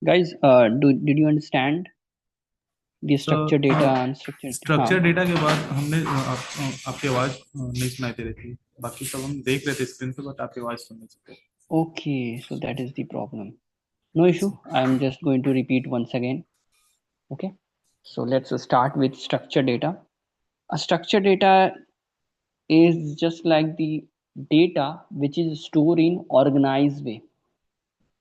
Guys, did you understand the sir structured data, unstructured? Structure हाँ. Data के बाद हमने आपकी आवाज़ नहीं सुनाई दे रही थी। बाकी सब हम देख रहे थे स्क्रीन पे, बट आपकी आवाज़ सुन नहीं सकते। Okay, so that is the problem. No issue. I'm just going to repeat once again. Okay. So let's start with structured data. A structured data is just like the data which is stored in organized way.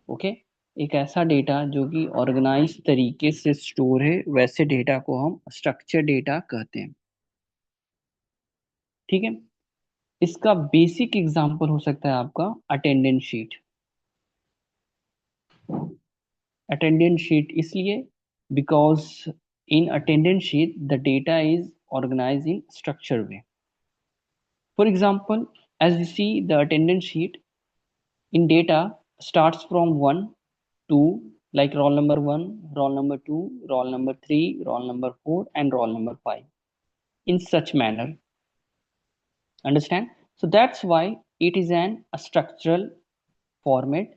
Okay. एक ऐसा data जो कि organise तरीके से store है, वैसे data को हम स्ट्रक्चर डेटा कहते हैं. ठीक है. इसका बेसिक एग्जांपल हो सकता है आपका अटेंडेंस शीट. अटेंडेंस शीट इसलिए because in attendance sheet the data is organized in structured way. For example, as you see the attendance sheet in data starts from 1 to like roll number 1, roll number 2, roll number 3, roll number 4 and roll number 5 in such manner. Understand? So that's why it is an a structural format.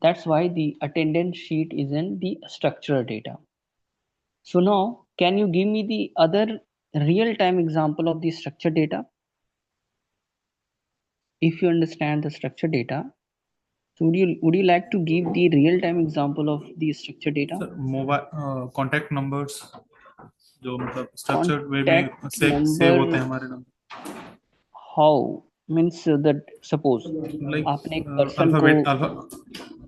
That's why the attendance sheet is in the structural data. So now, can you give me the other real-time example of the structured data? If you understand the structured data, so would you like to give the real-time example of the structured data? Sir mobile contact numbers, जो मतलब structured way में Contact save होते हैं number, हमारे number. how means that suppose like आपने एक person को. Alphabet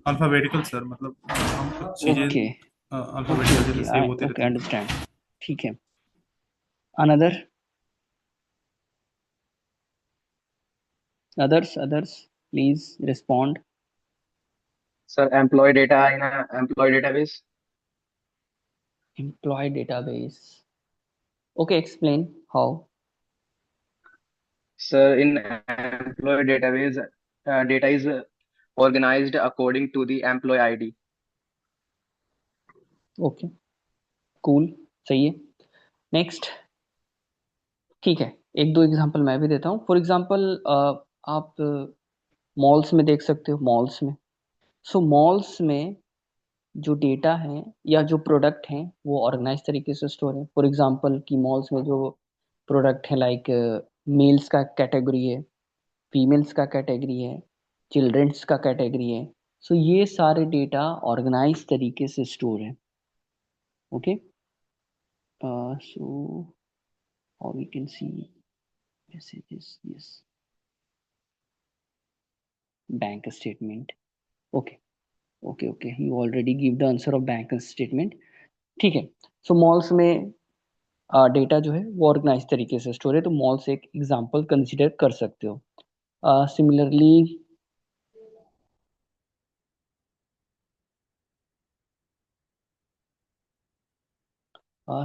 alphabetical sir, मतलब हम कुछ चीज़ें ओके. ओके अल्फाबेटिकल जैसे ओके सेव आई होती ओके रहती हैं। अंडरस्टैंड. ठीक है. Another, others please respond. Sir, employee data in a employee database. Employee database. Okay, explain how. Sir, in employee database, data is organized according to the employee ID. Okay. Cool. सही है. Next. ठीक है. एक दो example मैं भी देता हूँ. फॉर एग्जांपल आप मॉल्स में देख सकते हो. मॉल्स में, सो मॉल्स में जो डेटा है या जो प्रोडक्ट हैं वो ऑर्गेनाइज तरीके से स्टोर है. फॉर एग्जांपल कि मॉल्स में जो प्रोडक्ट है लाइक मेल्स का कैटेगरी है, फीमेल्स का कैटेगरी है, चिल्ड्रंस का कैटेगरी है. सो ये सारे डेटा ऑर्गेनाइज तरीके से स्टोर है. Okay. So how we can see messages. Yes. Bank statement. Okay. Okay, you already give the answer of bank statement. ठीक है. सो मॉल्स में डेटा जो है वो ऑर्गेनाइज तरीके से स्टोर है, तो मॉल्स एक एग्जांपल कंसीडर कर सकते हो.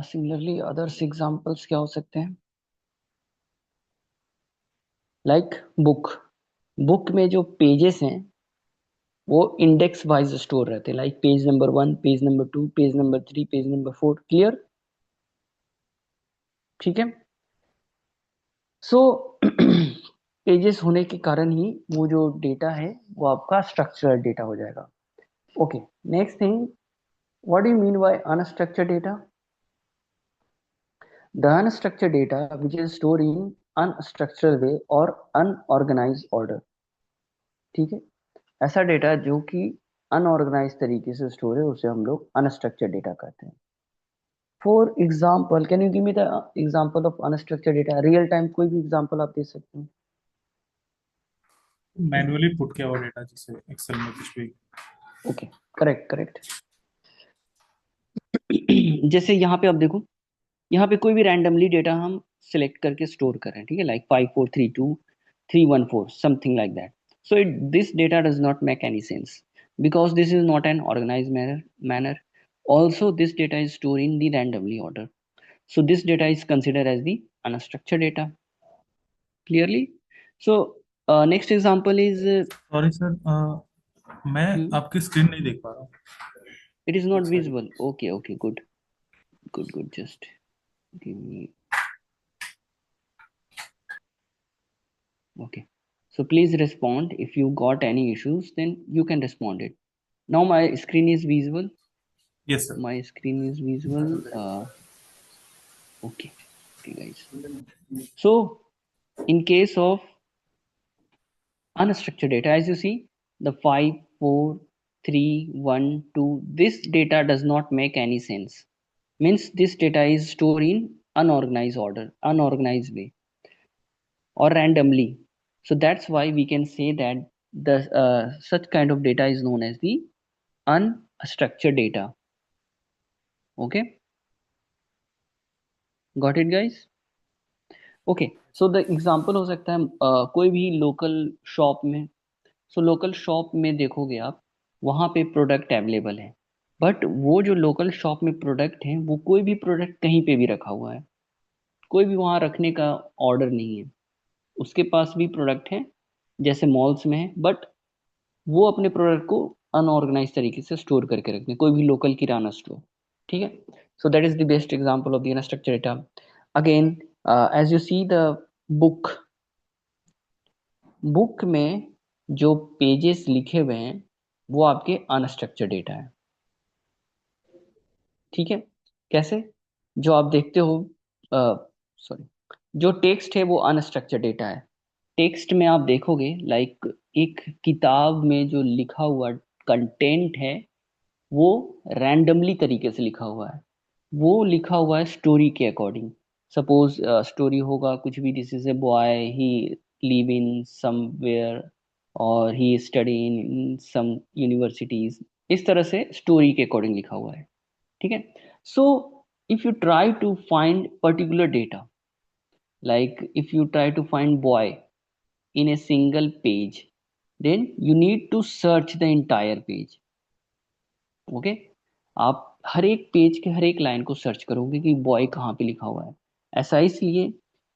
सिमिलरली अदर्स एग्जांपल्स क्या हो सकते हैं? Like book. बुक में जो पेजेस हैं वो इंडेक्स वाइज स्टोर रहते हैं, like page number 1, page number 2, page number 3, page number 4. Clear? ठीक है. सो पेजेस होने के कारण ही वो जो डेटा है वो आपका स्ट्रक्चरड डेटा हो जाएगा. Okay. Next thing, what do you mean by unstructured data? The unstructured data which is stored in unstructured way or unorganized order. ठीक है. ऐसा डेटा जो कि अनऑर्गेनाइज तरीके से स्टोर है उसे हम लोग अनस्ट्रक्चर्ड डेटा कहते हैं. For example, can you give me the example of unstructured data? Real time कोई भी एग्जाम्पल आप दे सकते हैं. मैन्युअली पुट किया हुआ डेटा, जैसे एक्सेल में कुछ भी। ओके. Correct correct. जैसे यहाँ पे आप देखो, यहाँ पे कोई भी रैंडमली डेटा हम सिलेक्ट करके स्टोर करें. ठीक है, like 5432 314 something like that. So it this data does not make any sense because this is not an organized manner. Also this data is stored in the randomly order, so this data is considered as the unstructured data. Clearly? So next example is sorry sir, मैं hmm, आपकी screen नहीं देख पा रहा हूँ। it is एक not second. visible. Okay, good, just give me. Okay. So please respond. If you got any issues, then you can respond it. Now my screen is visible. Yes, sir. My screen is visual. Okay, guys. So in case of unstructured data, as you see, the 5, 4, 3, 1, 2, this data does not make any sense. Means this data is stored in unorganized order, unorganized way, or randomly. So that's why we can say that the such kind of data is known as the unstructured data. Okay, got it, guys? Okay, so the example हो सकता है कोई भी local shop में, so local shop में देखोगे आप, वहाँ पे प्रोडक्ट अवेलेबल है, बट वो जो लोकल शॉप में प्रोडक्ट है वो कोई भी प्रोडक्ट कहीं पे भी रखा हुआ है, कोई भी वहाँ रखने का ऑर्डर नहीं है, उसके पास भी प्रोडक्ट है जैसे मॉल्स में है, बट वो अपने प्रोडक्ट को अनऑर्गेनाइज तरीके से स्टोर करके रखते हैं, कोई भी लोकल किराना स्टोर। ठीक है, so that is the best example of the unstructured data. Again as you see the book, book में जो पेजेस लिखे हुए हैं वो आपके अनस्ट्रक्चर्ड डेटा है। ठीक है, कैसे? जो आप देखते हो, सॉरी, जो टेक्स्ट है वो अनस्ट्रक्चर्ड डेटा है। टेक्स्ट में आप देखोगे लाइक एक किताब में जो लिखा हुआ कंटेंट है वो रैंडमली तरीके से लिखा हुआ है, वो लिखा हुआ है स्टोरी के अकॉर्डिंग। सपोज स्टोरी होगा कुछ भी, this is a boy, he live in somewhere और ही स्टडी इन सम यूनिवर्सिटीज, इस तरह से स्टोरी के अकॉर्डिंग लिखा हुआ है। ठीक है, so if you try to find particular data, like if you try to find boy in a single page, then you need to search the entire page. Okay, आप हर एक पेज के हर एक लाइन को सर्च करोगे कि boy कहाँ पे लिखा हुआ है। ऐसा इसलिए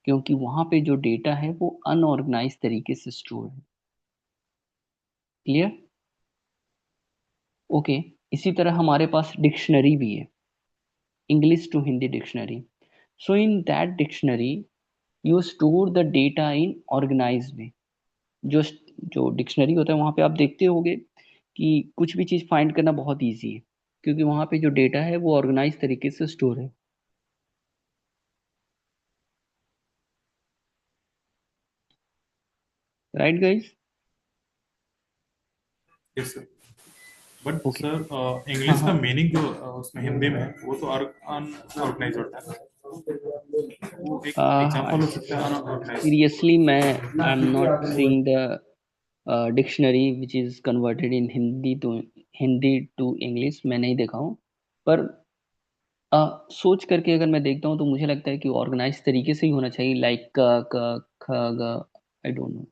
क्योंकि वहां पे जो डेटा है वो अनऑर्गेनाइज तरीके से स्टोर है। क्लियर? ओके, इसी तरह हमारे पास डिक्शनरी भी है, English to Hindi dictionary. So in that dictionary you store the data in organise way. जो जो डिक्शनरी होता है वहाँ पे आप देखते होगे कि कुछ भी चीज़ फाइंड करना बहुत इजी है, क्योंकि वहाँ पे जो डेटा है वो ऑर्गेनाइज तरीके से स्टोर है। Right guys? Yes sir. But okay, sir हाँ इंग्लिश का हाँ, मीनिंग जो उसमें हिंदी में है वो तो अनऑर्गेनाइज होता है, वो एक एग्जांपल हो सकता है अनऑर्गेनाइज। सीरियसली मैं I am not seeing the dictionary which is converted in Hindi to English, मैं नहीं देखा हूँ। पर सोच करके अगर मैं देखता हूँ तो मुझे लगता है कि ऑर्गेनाइज तरीके से ही होना चाहिए, लाइक क क ख ग, I don't know,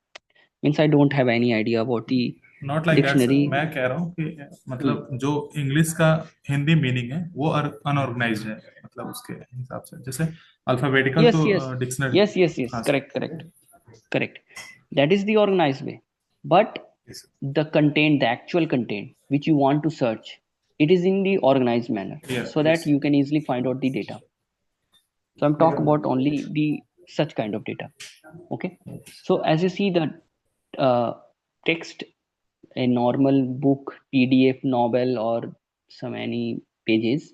means I don't have any idea about the not like that sir, dictionary. मैं कह रहा हूँ कि मतलब जो इंग्लिश का हिंदी मीनिंग है वो अनऑर्गेनाइज्ड है, मतलब उसके हिसाब से जैसे अल्फाबेटिकल यस तो yes dictionary. Yes yes yes, हाँ sir. Correct correct correct, that is the organized way, but Yes, the content, the actual content which you want to search, it is in the organized manner, yeah, so that yes. you can easily find out the data. So I'm talk about only the such kind of data. Okay, so as you see the uh, text, a normal book, PDF, novel, or some any pages,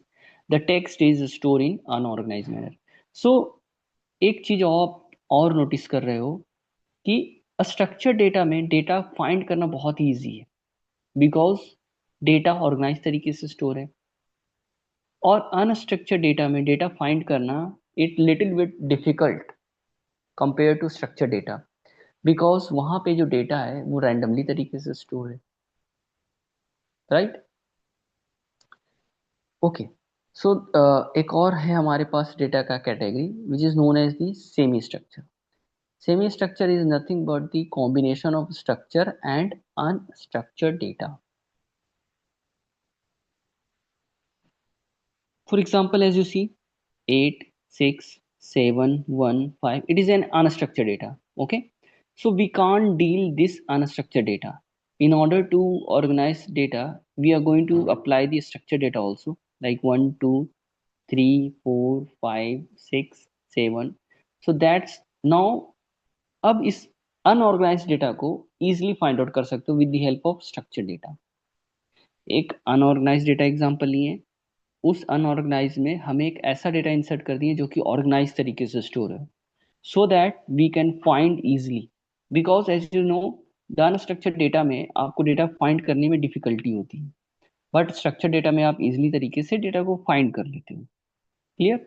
the text is stored in unorganized manner. So एक चीज और notice कर रहे हो कि structured data में data find करना बहुत ही ईजी है, बिकॉज डेटा ऑर्गेनाइज तरीके से स्टोर है। और अनस्ट्रक्चर्ड डेटा में डेटा फाइंड करना it little bit difficult compare to structured data, because वहां पे जो डेटा है वो रैंडमली तरीके से स्टोर है। राइट? ओके, सो एक और है हमारे पास डेटा का category which is known as the semi structure. Semi structure is nothing but the combination of structure and unstructured data. For example, as you see, 8, 6, 7, 1, 5, it is an unstructured data. Okay, so we can't deal this unstructured data. In order to organize data, we are going to apply the structured data also, like 1, 2, 3, 4, 5, 6, 7. So that's now, अब इस unorganised data को easily find out कर सकते हो with the help of structure data. एक unorganised data example लिए, उस unorganised में हमें एक ऐसा डेटा इंसर्ट कर दिए जो कि ऑर्गेनाइज तरीके से स्टोर है, so that we can find easily, because as you know the unstructured data में आपको डेटा फाइंड करने में डिफिकल्टी होती है, बट स्ट्रक्चर डेटा में आप इजिली तरीके से डेटा को फाइंड कर लेते हो। Clear?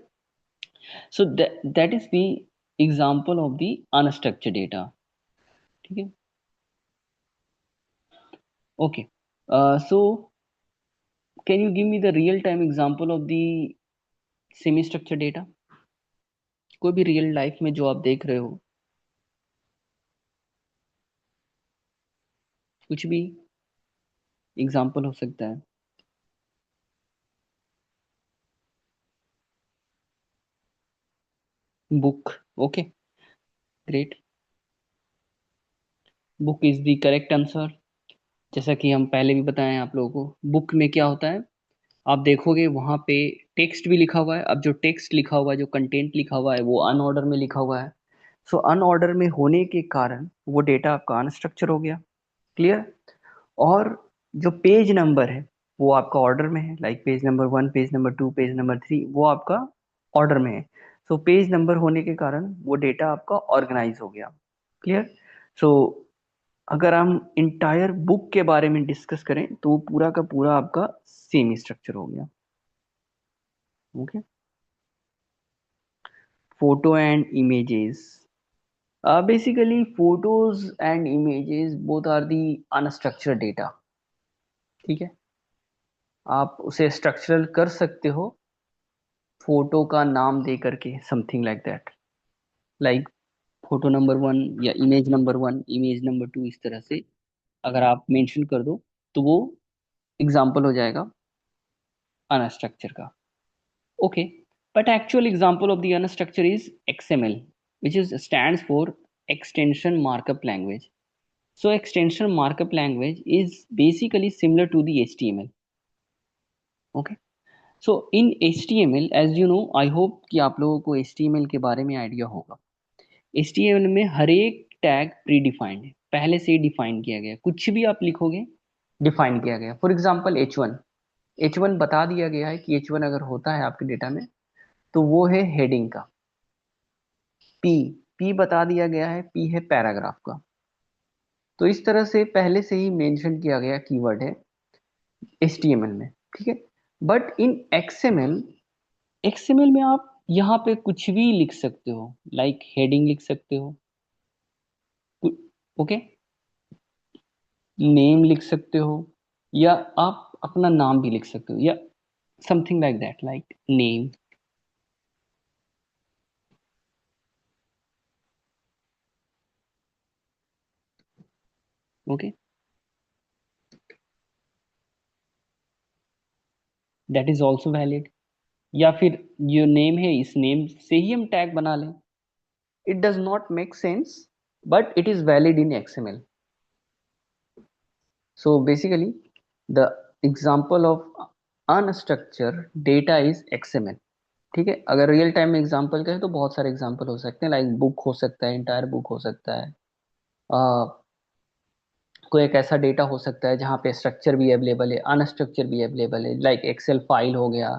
So that is the example of the unstructured data. ठीक है, okay. So can you give me the real time example of the semi structured data? कोई भी रियल लाइफ में जो आप देख रहे हो, कुछ भी एग्जांपल हो सकता है। Book, okay, great. Book is the correct answer. जैसा कि हम पहले भी बताएं आप लोगों को, बुक में क्या होता है, आप देखोगे वहां पे टेक्स्ट भी लिखा हुआ है। अब जो टेक्स्ट लिखा हुआ है, जो कंटेंट लिखा हुआ है, वो अनऑर्डर में लिखा हुआ है। सो अनऑर्डर में होने के कारण वो डेटा आपका अनस्ट्रक्चर हो गया। क्लियर? और जो पेज नंबर है वो आपका ऑर्डर में है, like page number 1, page number 2, page number 3, वो आपका ऑर्डर में है। सो पेज नंबर होने के कारण वो डेटा आपका ऑर्गेनाइज हो गया। क्लियर? सो अगर हम इंटायर बुक के बारे में डिस्कस करें तो वो पूरा का पूरा आपका सेमी स्ट्रक्चर हो गया। Okay, photo and images, basically photos and images both are the unstructured data। ठीक है, आप उसे स्ट्रक्चरल कर सकते हो फोटो का नाम दे करके, something like that, like photo number 1 या इमेज नंबर 1, इमेज नंबर 2, इस तरह से अगर आप मेंशन कर दो तो वो एग्जाम्पल हो जाएगा अनस्ट्रक्चर का। Okay, but actual example of the unstructured is XML, which is stands for extension markup language. So extension markup language is basically similar to the HTML. Okay, so in HTML, as you know, I hope कि आप लोगों को HTML के बारे में idea होगा। HTML में हर एक टैग प्री डिफाइंड है, पहले से ही डिफाइन किया गया है। कुछ भी आप लिखोगे डिफाइन किया गया। फॉर एग्जाम्पल H1 बता दिया गया है कि H1 अगर होता है आपके डेटा में तो वो है हेडिंग का। पी पी बता दिया गया है, पी है पैराग्राफ का। तो इस तरह से पहले से ही मेंशन किया गया कीवर्ड है HTML में। ठीक है, बट इन एक्सएमएल में आप यहाँ पे कुछ भी लिख सकते हो, लाइक हेडिंग लिख सकते हो, ओके, नेम लिख सकते हो, या आप अपना नाम भी लिख सकते हो, या something like that, like name. Okay, that is also valid. या फिर जो नेम है, इस नेम से ही हम टैग बना लें। It does not make sense, but it is valid in XML। So basically, the example of unstructured data is XML। ठीक है, अगर रियल टाइम में एग्जांपल कहें तो बहुत सारे एग्जांपल हो सकते हैं, लाइक बुक हो सकता है, इंटायर बुक हो सकता है, कोई एक ऐसा डेटा हो सकता है जहाँ पे स्ट्रक्चर भी अवेलेबल है, अनस्ट्रक्चर भी अवेलेबल है, लाइक एक्सेल फाइल हो गया।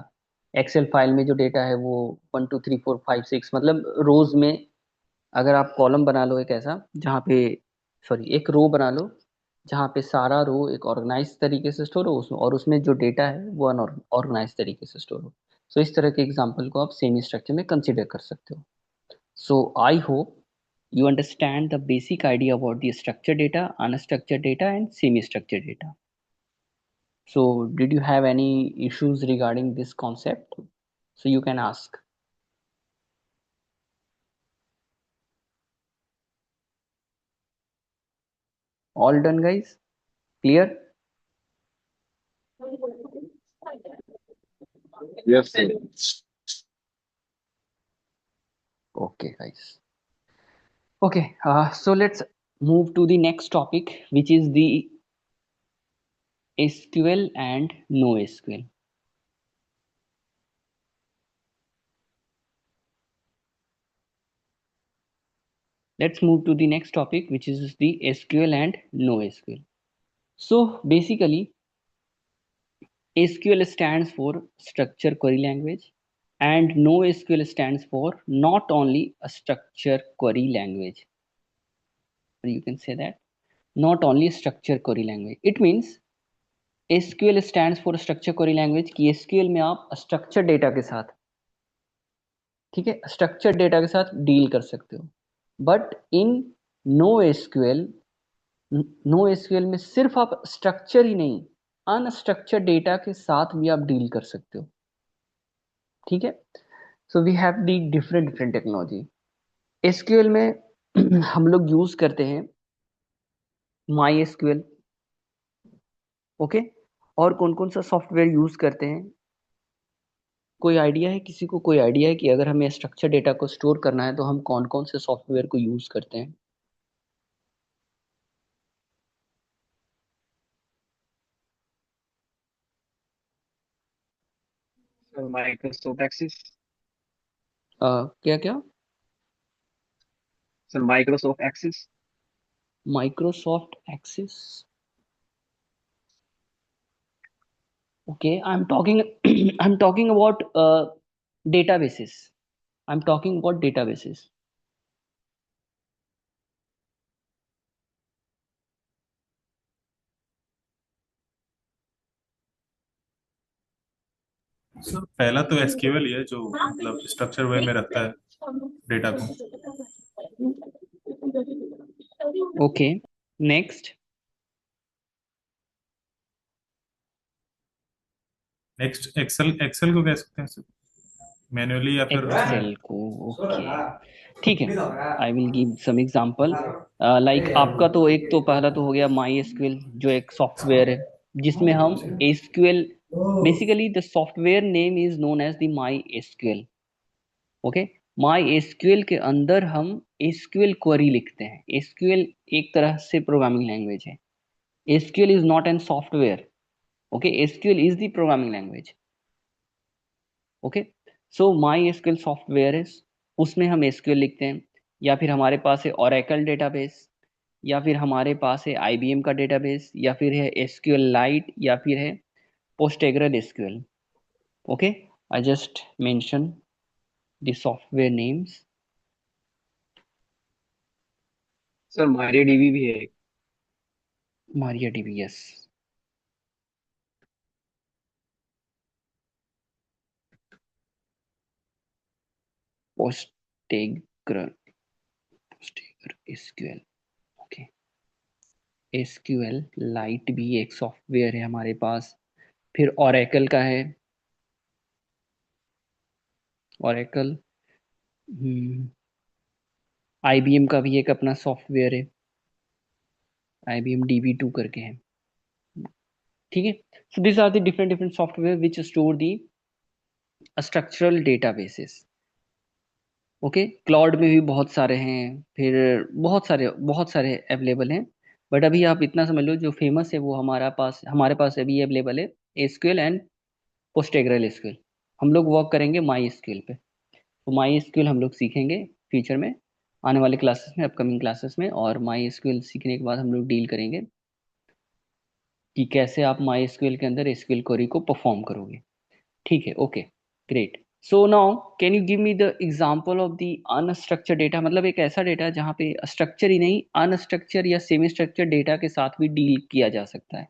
एक्सेल फाइल में जो डेटा है वो 1 2 3 4 5 6, मतलब रोज में अगर आप कॉलम बना लो एक ऐसा जहाँ पे, सॉरी, एक रो बना लो जहाँ पे सारा रो एक ऑर्गेनाइज तरीके से स्टोर हो उसमें, और उसमें जो डेटा है वो अनऑर्गेनाइज तरीके से स्टोर हो। सो इस तरह के एग्जांपल को आप सेमी स्ट्रक्चर में कंसीडर कर सकते हो। So I hope you understand the basic idea about the structured data, unstructured data, and semi-structured data. So did you have any issues regarding this concept? So you can ask. All done, guys? Clear? Yes, sir. Okay, guys. Okay, so let's move to the next topic, which is the SQL and NoSQL. Let's move to the next topic, which is the SQL and NoSQL. So basically, SQL stands for structure query language, and NoSQL stands for not only a structure query language. You can say that not only a structure query language. It means SQL stands for structure query language कि SQL में आप structure data के साथ, ठीक है, structure data के साथ deal कर सकते हो, बट इन NoSQL, NoSQL में सिर्फ आप स्ट्रक्चर ही नहीं, अनस्ट्रक्चर्ड डेटा के साथ भी आप डील कर सकते हो, ठीक है। So we have the different different technology. SQL में हम लोग यूज करते हैं माई एसक्यूएल, ओके। और कौन कौन सा सॉफ्टवेयर यूज करते हैं, कोई आइडिया है किसी को? कोई आइडिया है कि अगर हमें स्ट्रक्चर डेटा को स्टोर करना है तो हम कौन कौन से सॉफ्टवेयर को यूज करते हैं? So Microsoft Access. क्या क्या? So Microsoft Access. Microsoft Access, okay, I'm talking I'm talking about databases. I'm talking about databases. Sir पहला तो एसक्यूएल ही है जो मतलब स्ट्रक्चर वे में रखता है डेटा को। Okay, next. Next Excel, Excel को कह सकते हैं सर, मैन्युअली या फिर एक्सेल को, ओके, ठीक है। I will give some example. Like आपका तो एक तो पहला तो हो गया माई एसक्यूएल, जो एक सॉफ्टवेयर है जिसमें हम SQL, basically the software name is known as the MySQL, okay. MySQL के अंदर हम एसक्यूएल क्वेरी लिखते हैं। एसक्यूएल एक तरह से प्रोग्रामिंग लैंग्वेज है। SQL is not an software, okay. SQL is the programming language, okay. So my SQL software है, उसमें हम एसक्यूएल लिखते हैं, या फिर हमारे पास है ओरेकल डेटाबेस, या फिर हमारे पास है आईबीएम का डेटाबेस, या फिर है एसक्यूएल लाइट, या फिर है PostgreSQL, okay. I just mention the software names. Sir MariaDB भी है एक। MariaDB, yes. Postgre, PostgreSQL, okay. SQLite भी एक सॉफ्टवेयर है हमारे पास। फिर ओरेकल का है, ओरेकल, आईबीएम का भी एक अपना सॉफ्टवेयर है, IBM DB2 करके है, ठीक है। So this are the different different software which store the structural databases, okay. Cloud में भी बहुत सारे हैं, फिर बहुत सारे अवेलेबल हैं, बट अभी आप इतना समझ लो जो फेमस है वो हमारे पास अभी अवेलेबल है एसक्यूएल एंड पोस्टग्रेल एसक्यूएल। हम लोग वर्क करेंगे माई एसक्यूएल पे, तो माई एसक्यूएल हम लोग सीखेंगे फ्यूचर में, आने वाले क्लासेस में, अपकमिंग क्लासेस में। और माई एसक्यूएल सीखने के बाद हम लोग डील करेंगे कि कैसे आप माई एसक्यूएल के अंदर एसक्यूएल क्वेरी को परफॉर्म करोगे, ठीक है, okay, great. So now can you give me the example of the unstructured data, मतलब एक ऐसा डेटा जहाँ पे स्ट्रक्चर ही नहीं, अनस्ट्रक्चर या सेमी स्ट्रक्चर डेटा के साथ भी डील किया जा सकता है।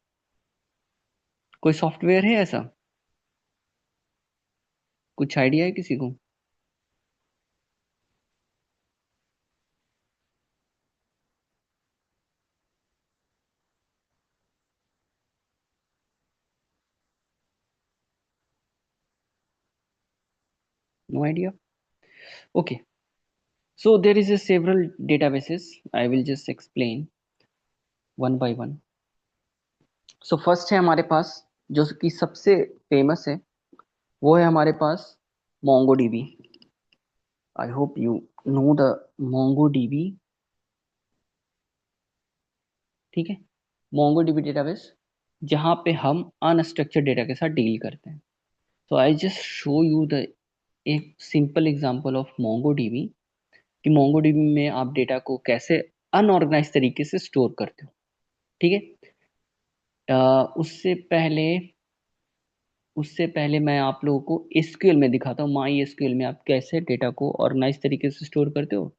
कोई सॉफ्टवेयर है ऐसा? कुछ आइडिया है किसी को? No idea, okay. So there is a several databases. I will just explain one by one. So first है हमारे पास, जो कि सबसे फेमस है, वो है हमारे पास MongoDB. I hope you know the MongoDB, ठीक है। MongoDB डेटाबेस जहाँ पे हम अनस्ट्रक्चर्ड डेटा के साथ डील करते हैं। So I just show you the एक सिंपल एग्जांपल ऑफ MongoDB कि MongoDB में आप डेटा को कैसे अनऑर्गेनाइज तरीके से स्टोर करते हो, ठीक है। उससे पहले उससे पहले मैं आप लोगों को एसक्यूएल में दिखाता हूँ, माई एसक्यूएल में आप कैसे डेटा को ऑर्गेनाइज तरीके से स्टोर करते हो।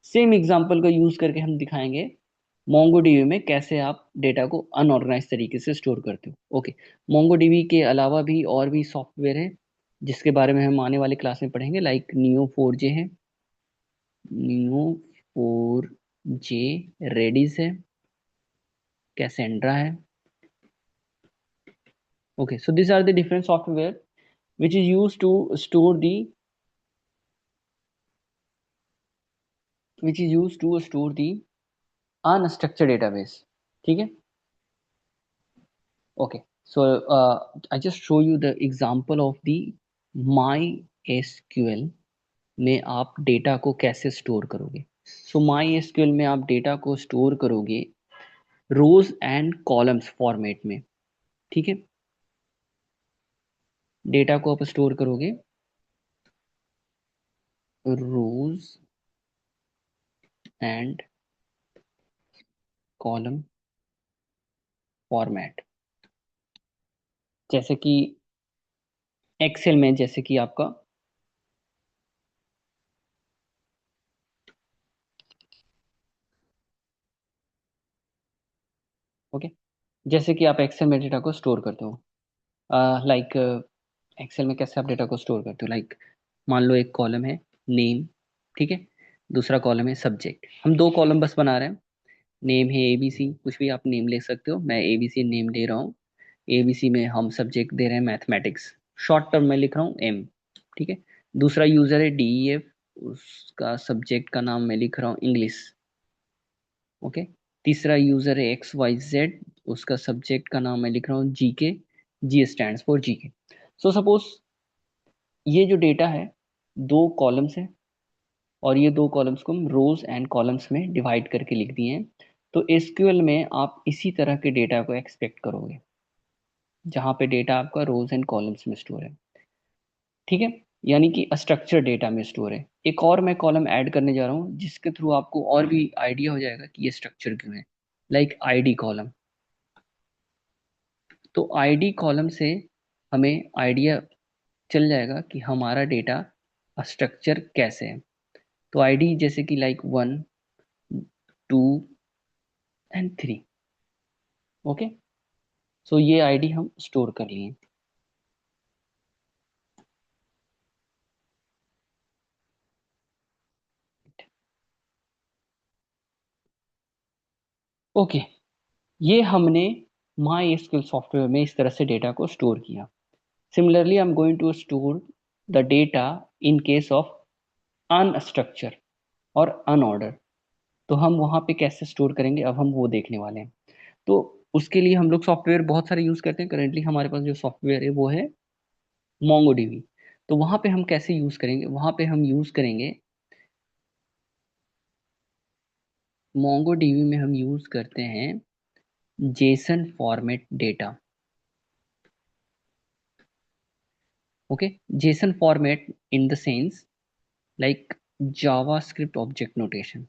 सेम एग्जांपल को यूज करके हम दिखाएंगे मोंगोडीबी में कैसे आप डेटा को अनऑर्गेनाइज तरीके से स्टोर करते हो। ओके, मोंगोडीबी के अलावा भी और भी सॉफ्टवेयर है जिसके बारे में हम आने वाले क्लास में पढ़ेंगे, लाइक नियो 4J है, नियो 4J, रेडिस है, कैसेंड्रा है। Okay, so these are the different software which is used to store the unstructured database. ठीक है? Okay, so I just show you the example of the MySQL में आप data को कैसे store करोगे। So MySQL में आप डेटा को स्टोर करोगे रोज एंड कॉलम्स फॉर्मेट में। ठीक है, डेटा को आप स्टोर करोगे रोज एंड कॉलम फॉर्मेट, जैसे कि एक्सेल में, जैसे कि आपका ओके, जैसे कि आप एक्सेल में डेटा को स्टोर करते हो। लाइक एक्सेल में कैसे आप डेटा को स्टोर करते हो, लाइक मान लो एक कॉलम है नेम, ठीक है, दूसरा कॉलम है सब्जेक्ट। हम दो कॉलम बस बना रहे हैं, नेम है ABC, कुछ भी आप नेम ले सकते हो, मैं ABC नेम दे रहा हूँ। ABC में हम सब्जेक्ट दे रहे हैं मैथमेटिक्स, शॉर्ट टर्म में लिख रहा हूँ M, ठीक है। दूसरा यूजर है DEF, उसका सब्जेक्ट का नाम मैं लिख रहा हूँ इंग्लिश, ओके। तीसरा यूजर है XYZ, उसका सब्जेक्ट का नाम मैं लिख रहा हूँ GK, G stands for GK। So suppose ये जो डेटा है दो कॉलम्स है, और ये दो कॉलम्स को हम रोज एंड कॉलम्स में डिवाइड करके लिख दिए हैं। तो एसक्यूएल में आप इसी तरह के डेटा को एक्सपेक्ट करोगे, जहाँ पे डेटा आपका रोज एंड कॉलम्स में स्टोर है, ठीक है, यानी कि स्ट्रक्चर डेटा में स्टोर है। एक और मैं कॉलम ऐड करने जा रहा हूँ जिसके थ्रू आपको और भी आइडिया हो जाएगा कि ये स्ट्रक्चर क्यों है, लाइक आईडी कॉलम। तो आईडी कॉलम से हमें आइडिया चल जाएगा कि हमारा डेटा स्ट्रक्चर कैसे है। तो आईडी जैसे कि लाइक 1, 2 एंड 3, ओके। सो ये आईडी हम स्टोर कर लिए। ओके, ये हमने माई एसक्यूएल सॉफ्टवेयर में इस तरह से डेटा को स्टोर किया। Similarly I am going to store the data in case of unstructure और अनऑर्डर। तो हम वहाँ पे कैसे स्टोर करेंगे, अब हम वो देखने वाले हैं। तो उसके लिए हम लोग सॉफ्टवेयर बहुत सारे यूज़ करते हैं। करेंटली हमारे पास जो सॉफ्टवेयर है वो है मोंगोडीबी। तो वहाँ पे हम कैसे यूज़ करेंगे, वहाँ पे हम यूज़ करेंगे मोंगोडीबी में हम यूज़ करते हैं JSON format data, okay. JSON format in the sense like JavaScript object notation,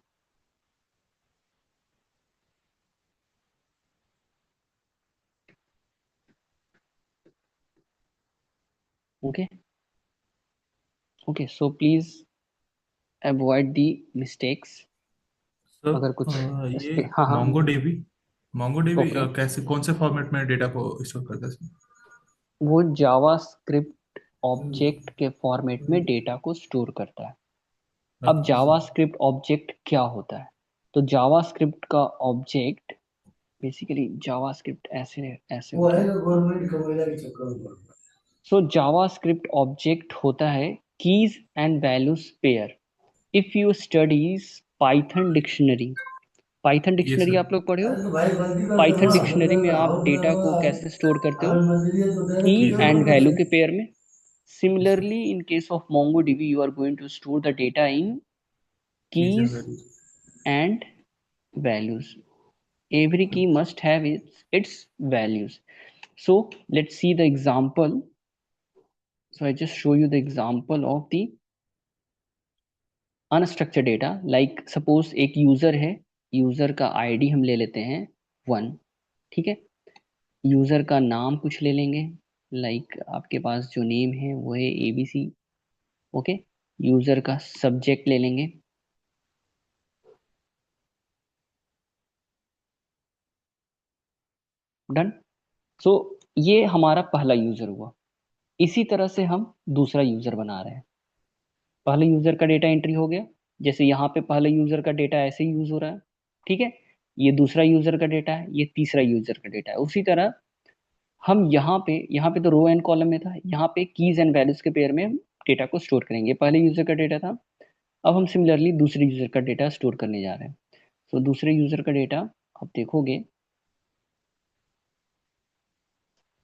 okay. Okay, so please avoid the mistakes. अगर कुछ सर ये हाँ हाँ, मोंगोडीबी मोंगोडीबी ओके। कैसे कौन से फॉर्मेट में डेटा को स्टोर करता है वो जावास्क्रिप्ट ऑब्जेक्ट के फॉर्मेट में डेटा को स्टोर करता है। अब अच्छा जावास्क्रिप्ट ऑब्जेक्ट क्या होता है, तो जावास्क्रिप्ट का ऑब्जेक्ट बेसिकली जावास्क्रिप्ट ऐसे ऐसे वो होता है है। ना गवर्नमेंट का महिला के चक्कर में पड़ रहा सो जावास्क्रिप्ट ऑब्जेक्ट होता है keys and values pair. If you studies Python dictionary, Python ये डिक्शनरी सर आप लोग पढ़े है। हो। अरे तो भाई गलती कर दो पाइथन ना, हो डिक्शनरी गया में तो आप हाउस डेटा बनेगा। को कैसे स्टोर करते हो, आपने मंदिर है तो देने की क्यों एंड बोल वैल्यू रहे के पेयर में। Similarly, in case of MongoDB, you are going to store the data in keys and keys values and values. Every key must have its values. So let's see the example. So I just show you the example of the unstructured data. Like suppose एक user है, user का ID हम ले लेते हैं 1, ठीक है। User का नाम कुछ ले लेंगे, लाइक आपके पास जो नेम है वो है ABC। ओके, यूजर का सब्जेक्ट ले लेंगे। डन। सो ये हमारा पहला यूजर हुआ। इसी तरह से हम दूसरा यूजर बना रहे हैं। पहले यूजर का डेटा एंट्री हो गया, जैसे यहाँ पे पहले यूजर का डेटा ऐसे यूज हो रहा है, ठीक है। ये दूसरा यूजर का डेटा है, ये तीसरा यूजर का डेटा है। उसी तरह हम यहाँ पे तो रो एंड कॉलम में था, यहाँ पे कीज एंड वैल्यूज के पेयर में हम डेटा को स्टोर करेंगे। पहले यूजर का डेटा था, अब हम सिमिलरली दूसरे यूजर का डेटा स्टोर करने जा रहे हैं। तो दूसरे यूजर का डेटा आप देखोगे,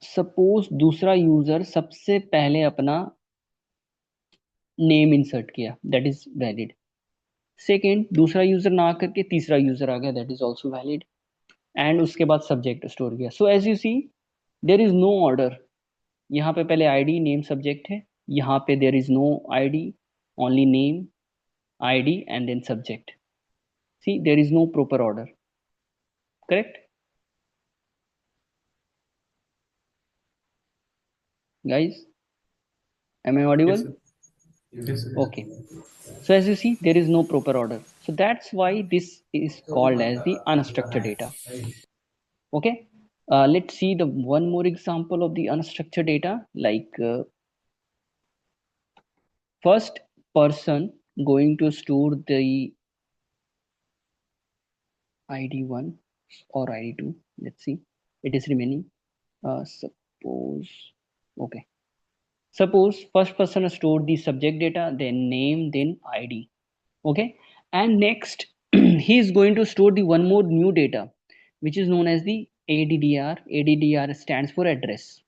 सपोज दूसरा यूजर सबसे पहले अपना नेम इंसर्ट किया, दैट इज वैलिड। सेकेंड, दूसरा यूजर ना करके तीसरा यूजर आ गया, that is also valid. And उसके बाद सब्जेक्ट स्टोर किया। So as you see there is no order. यहाँ पे पहले आईडी नेम सब्जेक्ट है, यहाँ पे there is no ID, only name ID and then subject. See there is no proper order, correct guys? Am I audible? Yes, sir. Yes, sir. Okay, so as you see there is no proper order, so that's why this is called as the unstructured data. Okay, let's see the one more example of the unstructured data. Like first person going to store the ID1 or ID2. Let's see, it is remaining. Suppose, okay, suppose first person stored the subject data, then name, then ID. Okay, and next he is going to store the one more new data, which is known as the ADDR. ADDR stands for address,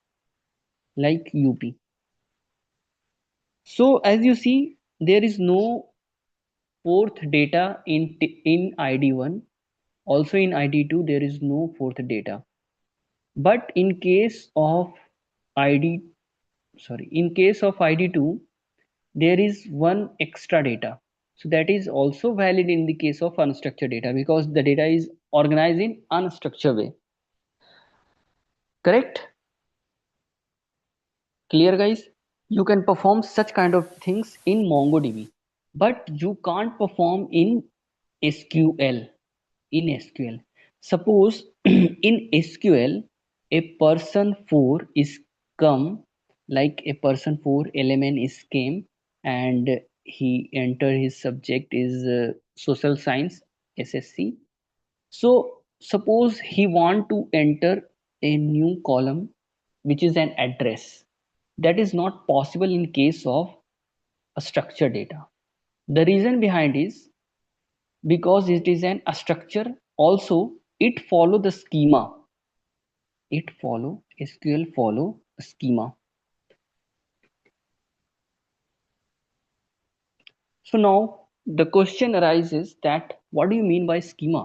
like UP. So as you see, there is no fourth data in ID1. Also in ID2 there is no fourth data. But in case of ID2 there is one extra data. So that is also valid in the case of unstructured data, because the data is organized in unstructured way. Correct? Clear guys? You can perform such kind of things in MongoDB, but you can't perform in SQL. Suppose in SQL a person 4 is come, like a person 4 element is came, and he enter his subject is social science, SSC. So suppose he want to enter a new column which is an address. That is not possible in case of a structured data. The reason behind is because it is a structure. Also it follow the schema. SQL follow a schema. So now the question arises that what do you mean by schema?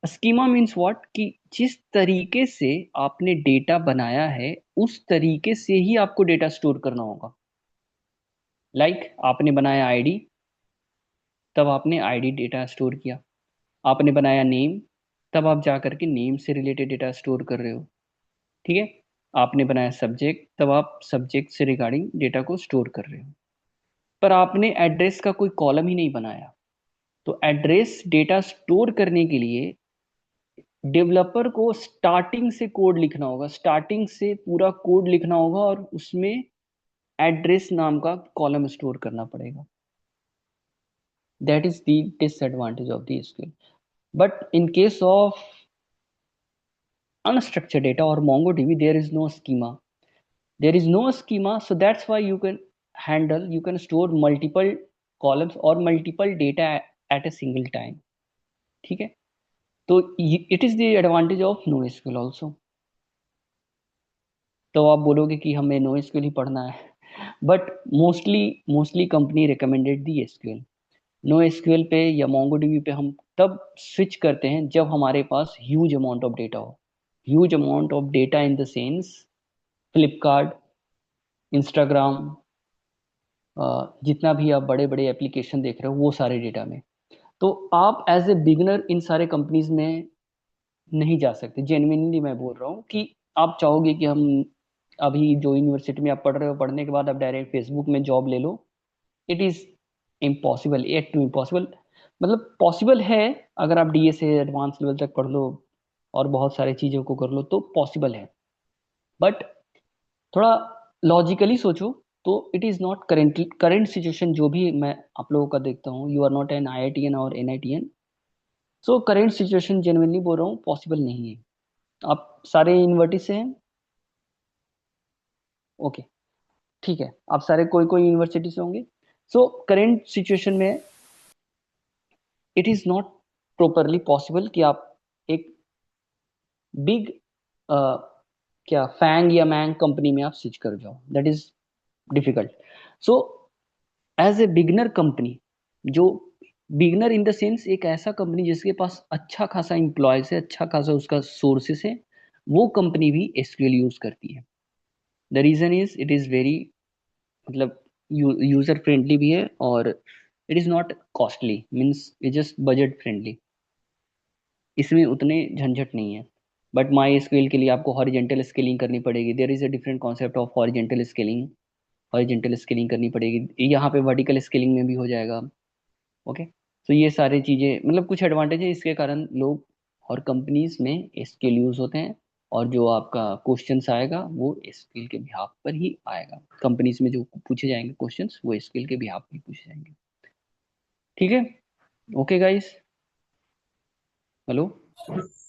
Schema means what, कि जिस तरीके से आपने data बनाया है उस तरीके से ही आपको डेटा स्टोर करना होगा। लाइक आपने बनाया आईडी, तब आपने आईडी डेटा स्टोर किया। आपने बनाया नेम, तब आप जा करके नेम से रिलेटेड डेटा स्टोर कर रहे हो, ठीक है। आपने बनाया सब्जेक्ट, तब आप सब्जेक्ट से रिगार्डिंग डेटा को स्टोर कर रहे हो। पर आपने एड्रेस का कोई कॉलम ही नहीं बनाया। तो एड्रेस डेटा स्टोर करने के लिए डेवलपर को स्टार्टिंग से कोड लिखना होगा, स्टार्टिंग से पूरा कोड लिखना होगा और उसमें एड्रेस नाम का कॉलम स्टोर करना पड़ेगा। That is the disadvantage of the SQL. But in case of unstructured data or MongoDB, there is no schema. There is no schema, so that's why you can store multiple columns or multiple data at a single time. ठीक है, तो it is the advantage of NoSQL also. तो आप बोलोगे कि हमें NoSQL ही पढ़ना है, but mostly company recommended the SQL. NoSQL पे या MongoDB पे हम तब स्विच करते हैं जब हमारे पास ह्यूज अमाउंट ऑफ डेटा हो. Huge amount of data in the sense Flipkart, Instagram, जितना भी आप बड़े बड़े एप्लीकेशन देख रहे हो वो सारे डेटा में. तो आप एज ए बिगनर इन सारे कंपनीज में नहीं जा सकते. जेन्युइनली मैं बोल रहा हूँ कि आप चाहोगे कि हम अभी जो यूनिवर्सिटी में आप पढ़ रहे हो, पढ़ने के बाद आप डायरेक्ट फेसबुक में जॉब ले लो, it is impossible, at to impossible. मतलब पॉसिबल है, अगर आप डीए से एडवांस लेवल तक पढ़ लो और बहुत सारी चीज़ों को कर लो तो पॉसिबल है, बट थोड़ा लॉजिकली सोचो तो it is not current situation. जो भी मैं आप लोगों का देखता हूँ, you are not an IITian और NITian, so current situation genuinely बोल रहा हूँ पॉसिबल नहीं है। आप सारे यूनिवर्सिटी से हैं, ओके, ठीक है, आप सारे कोई कोई यूनिवर्सिटी से होंगे। सो करेंट सिचुएशन में it is not properly possible कि आप एक बिग क्या फैंग या मैंग कंपनी में आप स्विच कर जाओ, that is difficult. So as a beginner company, जो बिगनर इन द सेंस एक ऐसा कंपनी जिसके पास अच्छा खासा एम्प्लॉयज है, अच्छा खासा उसका सोर्सेस है, वो कंपनी भी SQL यूज करती है। The reason is it is very, मतलब यूजर फ्रेंडली भी है, और it is not costly, means it just budget friendly, इसमें उतने झंझट नहीं है। बट माई स्केल के लिए आपको हॉरिजेंटल स्केलिंग करनी पड़ेगी, there is a different concept of horizontal scaling. Horizontal scaling करनी पड़ेगी, यहाँ पे वर्टिकल स्केलिंग में भी हो जाएगा। ओके, तो ये सारी चीज़ें, मतलब कुछ एडवांटेज है, इसके कारण लोग और कंपनीज में स्केल यूज होते हैं, और जो आपका क्वेश्चंस आएगा वो स्केल के बिहाफ पर ही आएगा। कंपनीज में जो पूछे जाएंगे क्वेश्चंस वो स्केल के बिहाफ पर पूछे जाएंगे। ठीक है, okay guys, hello.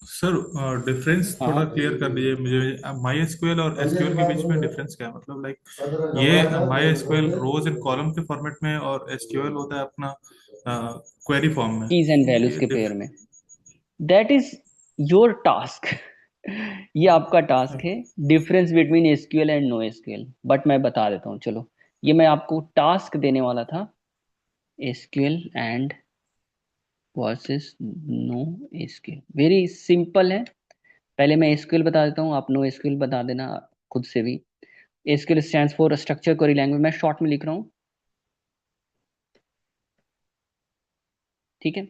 Sir difference थोड़ा हाँ, क्लियर कर दीजिए मुझे, माई एसक्यूएल और एसक्यूएल के बीच में डिफरेंस क्या है? मतलब लाइक ये my SQL rows in column के फॉर्मेट में और एसक्यूएल होता है अपना क्वेरी फॉर्म में। कीज एंड वैल्यूज ये के पेयर में, दैट इज योर टास्क। ये आपका टास्क है, difference between SQL and no SQL। But मैं बता देता हूँ, चलो, ये मैं आपको टास्क देने वाला था, SQL and versus no SQL, very simple है। पहले मैं SQL बता देता हूँ, आप नो SQL बता देना खुद से भी। SQL stands for structure query language, मैं शॉर्ट में लिख रहा हूँ, ठीक है।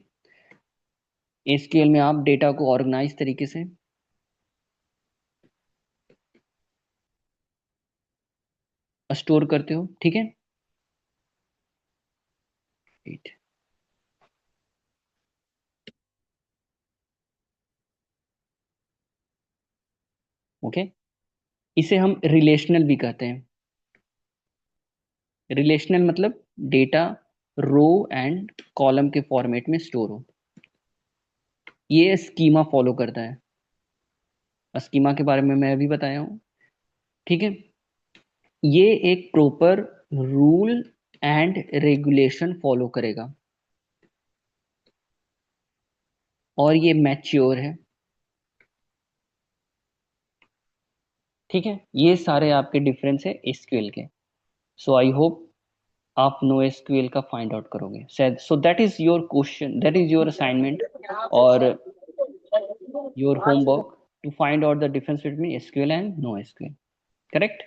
SQL में आप डेटा को ऑर्गेनाइज तरीके से स्टोर करते हो, ठीक है। Right. ओके, इसे हम रिलेशनल भी कहते हैं। रिलेशनल मतलब डेटा रो एंड कॉलम के फॉर्मेट में स्टोर हो, ये स्कीमा फॉलो करता है। स्कीमा के बारे में मैं अभी बताया हूँ, ठीक है। ये एक proper rule and regulation follow करेगा, और ये मैच्योर है, ठीक है। ये सारे आपके डिफरेंस है SQL के। सो आई होप आप नो SQL का फाइंड आउट करोगे शायद। सो that is your question, that is your assignment और your homework, to find out the difference between SQL and no SQL. Correct?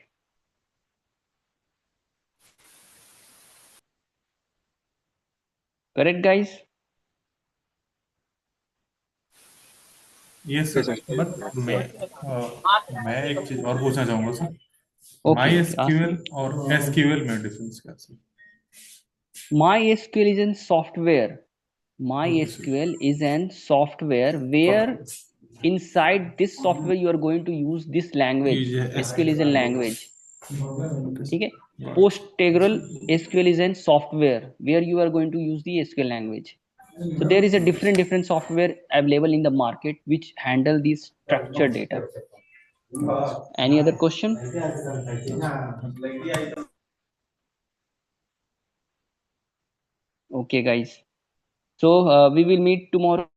Correct, guys? Yes Yes, sir, sir. But मैं एक चीज और पूछना चाहूंगा सर, Okay, माई okay. Ask SQL me. और SQL में difference क्या है sir? MySQL is an software. Okay sir. MySQL is an software where inside this software you are going to use this language. Use है SQL is a SQL. language. Okay ठीक है, sir. Postgre SQL is an software where you are going to use the SQL language. So there is a different software available in the market which handle these structured data. Any other question? Okay, guys. So we will meet tomorrow.